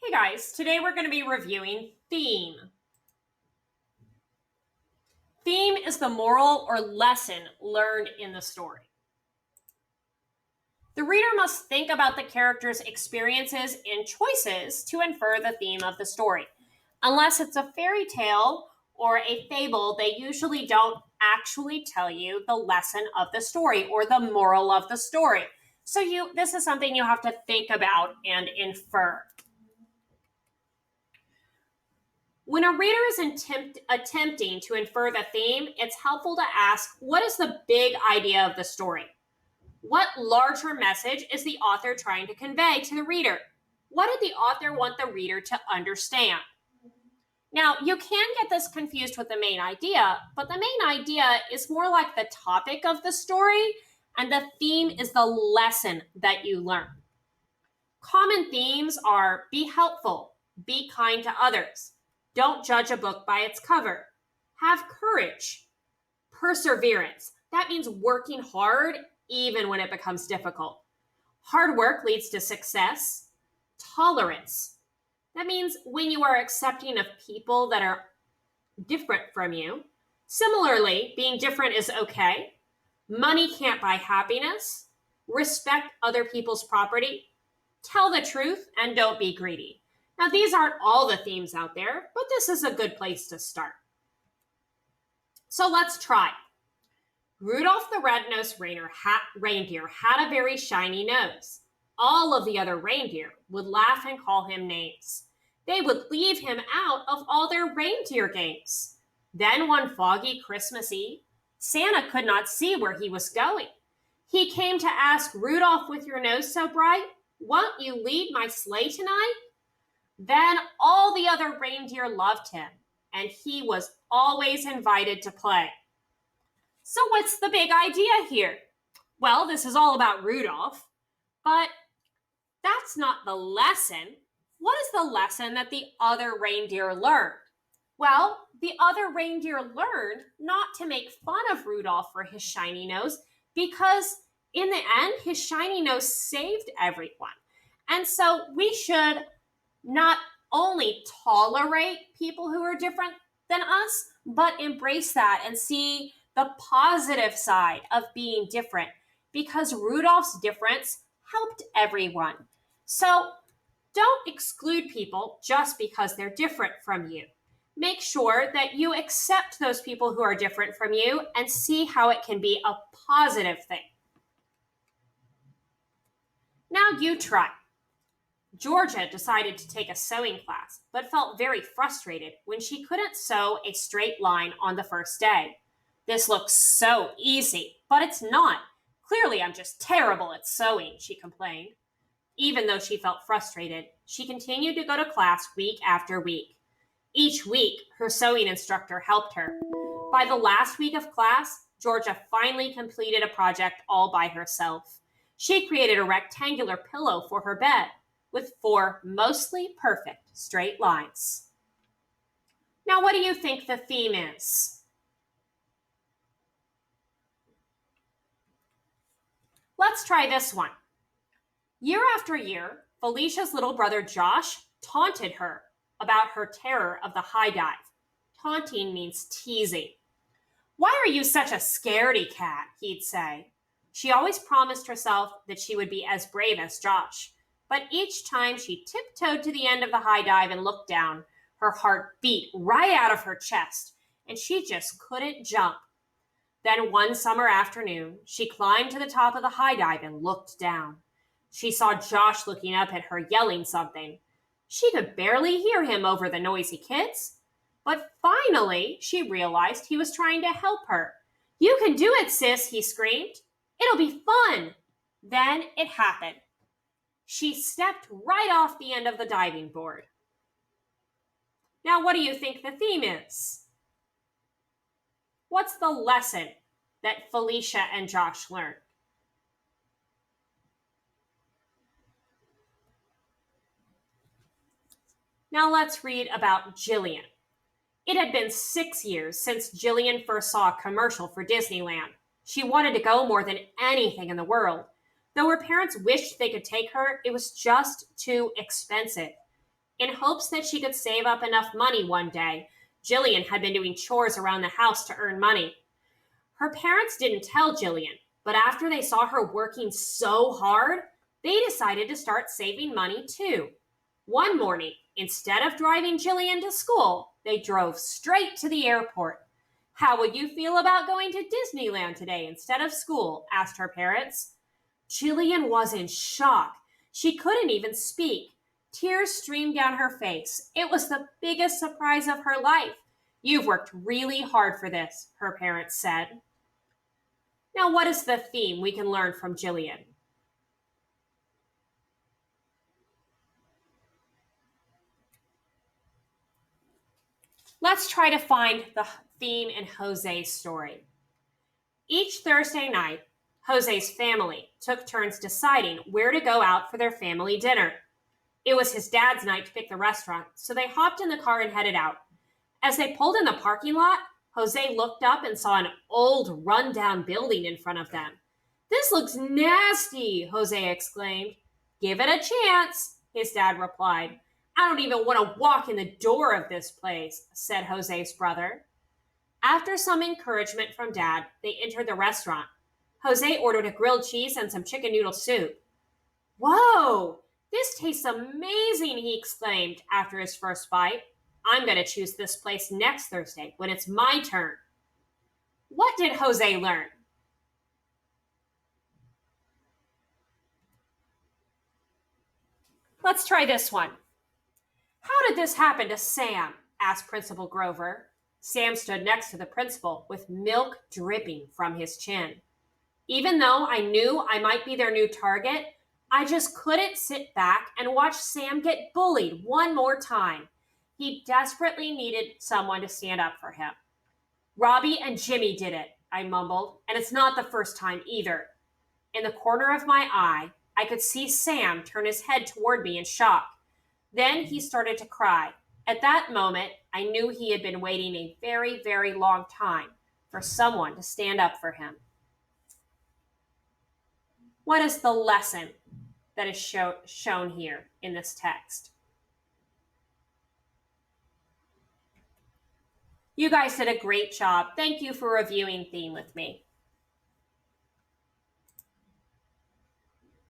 Hey guys, today we're going to be reviewing theme. Theme is the moral or lesson learned in the story. The reader must think about the character's experiences and choices to infer the theme of the story. Unless it's a fairy tale or a fable, they usually don't actually tell you the lesson of the story or the moral of the story. So this is something you have to think about and infer. When a reader is attempting to infer the theme, it's helpful to ask, what is the big idea of the story? What larger message is the author trying to convey to the reader? What did the author want the reader to understand? Now, you can get this confused with the main idea, but the main idea is more like the topic of the story, and the theme is the lesson that you learn. Common themes are be helpful, be kind to others, don't judge a book by its cover, have courage, perseverance. That means working hard even when it becomes difficult. Hard work leads to success. Tolerance. That means when you are accepting of people that are different from you. Similarly, being different is okay. Money can't buy happiness. Respect other people's property. Tell the truth and don't be greedy. Now, these aren't all the themes out there, but this is a good place to start. So let's try. Rudolph the Red-Nosed Reindeer had a very shiny nose. All of the other reindeer would laugh and call him names. They would leave him out of all their reindeer games. Then one foggy Christmas Eve, Santa could not see where he was going. He came to ask, Rudolph, with your nose so bright, won't you lead my sleigh tonight? Then all the other reindeer loved him, and he was always invited to play. So what's the big idea here? Well, this is all about Rudolph, but that's not the lesson. What is the lesson that the other reindeer learned? Well, the other reindeer learned not to make fun of Rudolph for his shiny nose, because in the end, his shiny nose saved everyone. And so we should not only tolerate people who are different than us, but embrace that and see the positive side of being different, because Rudolph's difference helped everyone. So don't exclude people just because they're different from you. Make sure that you accept those people who are different from you and see how it can be a positive thing. Now you try. Georgia decided to take a sewing class, but felt very frustrated when she couldn't sew a straight line on the first day. This looks so easy, but it's not. Clearly, I'm just terrible at sewing, she complained. Even though she felt frustrated, she continued to go to class week after week. Each week, her sewing instructor helped her. By the last week of class, Georgia finally completed a project all by herself. She created a rectangular pillow for her bed with 4 mostly perfect straight lines. Now, what do you think the theme is? Let's try this one. Year after year, Felicia's little brother Josh taunted her about her terror of the high dive. Taunting means teasing. Why are you such a scaredy cat? He'd say. She always promised herself that she would be as brave as Josh. But each time she tiptoed to the end of the high dive and looked down, her heart beat right out of her chest, and she just couldn't jump. Then one summer afternoon, she climbed to the top of the high dive and looked down. She saw Josh looking up at her, yelling something. She could barely hear him over the noisy kids. But finally, she realized he was trying to help her. You can do it, sis, he screamed. It'll be fun. Then it happened. She stepped right off the end of the diving board. Now, what do you think the theme is? What's the lesson that Felicia and Josh learned? Now let's read about Jillian. It had been 6 years since Jillian first saw a commercial for Disneyland. She wanted to go more than anything in the world. Though her parents wished they could take her, it was just too expensive. In hopes that she could save up enough money one day, Jillian had been doing chores around the house to earn money. Her parents didn't tell Jillian, but after they saw her working so hard, they decided to start saving money too. One morning, instead of driving Jillian to school, they drove straight to the airport. How would you feel about going to Disneyland today instead of school? Asked her parents. Jillian was in shock. She couldn't even speak. Tears streamed down her face. It was the biggest surprise of her life. You've worked really hard for this, her parents said. Now, what is the theme we can learn from Jillian? Let's try to find the theme in Jose's story. Each Thursday night, Jose's family took turns deciding where to go out for their family dinner. It was his dad's night to pick the restaurant, so they hopped in the car and headed out. As they pulled in the parking lot, Jose looked up and saw an old, run-down building in front of them. "This looks nasty," Jose exclaimed. "Give it a chance," his dad replied. "I don't even want to walk in the door of this place," said Jose's brother. After some encouragement from Dad, they entered the restaurant. Jose ordered a grilled cheese and some chicken noodle soup. "Whoa! This tastes amazing," he exclaimed after his first bite. "I'm going to choose this place next Thursday when it's my turn." What did Jose learn? Let's try this one. "How did this happen to Sam?" asked Principal Grover. Sam stood next to the principal with milk dripping from his chin. "Even though I knew I might be their new target, I just couldn't sit back and watch Sam get bullied one more time. He desperately needed someone to stand up for him." "Robbie and Jimmy did it," I mumbled, "and it's not the first time either." In the corner of my eye, I could see Sam turn his head toward me in shock. Then he started to cry. At that moment, I knew he had been waiting a very, very long time for someone to stand up for him. What is the lesson that is shown here in this text? You guys did a great job. Thank you for reviewing theme with me.